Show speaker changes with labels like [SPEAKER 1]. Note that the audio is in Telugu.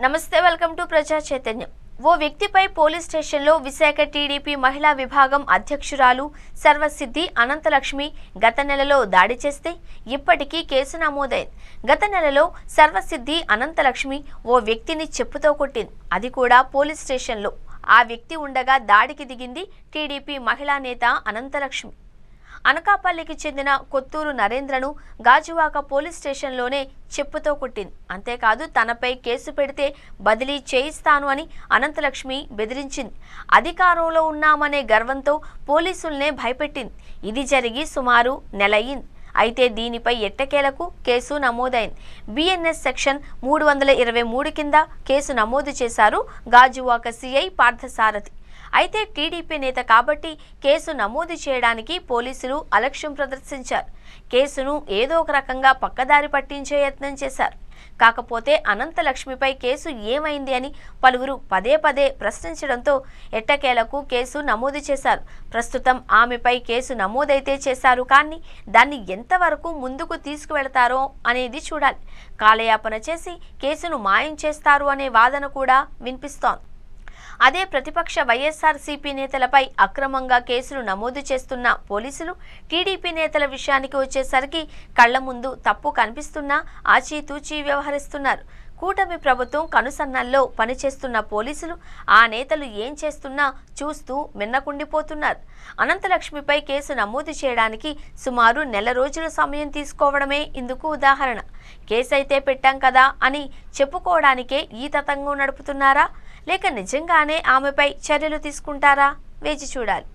[SPEAKER 1] నమస్తే, వెల్కమ్ టు ప్రజా చైతన్యం. ఓ వ్యక్తిపై పోలీస్ స్టేషన్లో విశాఖ టీడీపీ మహిళా విభాగం అధ్యక్షురాలు సర్వసిద్ధి అనంతలక్ష్మి గత నెలలో దాడి చేస్తే ఇప్పటికీ కేసు నమోదైంది. గత నెలలో సర్వసిద్ధి అనంతలక్ష్మి ఓ వ్యక్తిని చెప్పుతో కొట్టింది. అది కూడా పోలీస్ స్టేషన్లో. ఆ వ్యక్తి ఉండగా దాడికి దిగింది టీడీపీ మహిళా నేత అనంతలక్ష్మి. అనకాపల్లికి చెందిన కొత్తూరు నరేంద్రను గాజువాక పోలీస్ స్టేషన్లోనే చెప్పుతో కొట్టింది. అంతేకాదు తనపై కేసు పెడితే బదిలీ చేయిస్తాను అని అనంతలక్ష్మి బెదిరించింది. అధికారంలో ఉన్నామనే గర్వంతో పోలీసుల్నే భయపెట్టింది. ఇది జరిగి సుమారు నెలయింది. అయితే దీనిపై ఎట్టకేలకు కేసు నమోదైంది. బిఎన్ఎస్ సెక్షన్ 323 కింద కేసు నమోదు చేశారు గాజువాక సిఐ పార్థసారథి. అయితే టీడీపీ నేత కాబట్టి కేసు నమోదు చేయడానికి పోలీసులు అలక్ష్యం ప్రదర్శించారు. కేసును ఏదో ఒక రకంగా పక్కదారి పట్టించే యత్నం చేశారు. కాకపోతే అనంతలక్ష్మిపై కేసు ఏమైంది అని పలువురు పదే పదే ప్రశ్నించడంతో ఎట్టకేలకు కేసు నమోదు చేశారు. ప్రస్తుతం ఆమెపై కేసు నమోదైతే చేశారు, కానీ దాన్ని ఎంతవరకు ముందుకు తీసుకువెళతారో అనేది చూడాలి. కాలయాపన చేసి కేసును మాయం చేస్తారు అనే వాదన కూడా వినిపిస్తోంది. అదే ప్రతిపక్ష వైఎస్ఆర్సీపీ నేతలపై అక్రమంగా కేసులు నమోదు చేస్తున్న పోలీసులు టీడీపీ నేతల విషయానికి వచ్చేసరికి కళ్ల ముందు తప్పు కనిపిస్తున్నా ఆచితూచి వ్యవహరిస్తున్నారు. కూటమి ప్రభుత్వం కనుసన్నల్లో పనిచేస్తున్న పోలీసులు ఆ నేతలు ఏం చేస్తున్నా చూస్తూ మిన్నకుండిపోతున్నారు. అనంతలక్ష్మిపై కేసు నమోదు చేయడానికి సుమారు నెల రోజుల సమయం తీసుకోవడమే ఇందుకు ఉదాహరణ. కేసు అయితే పెట్టాం కదా అని చెప్పుకోవడానికే ఈ తతంగం నడుపుతున్నారా, లేక నిజంగానే ఆమెపై చర్యలు తీసుకుంటారా? వేచి చూడాలి.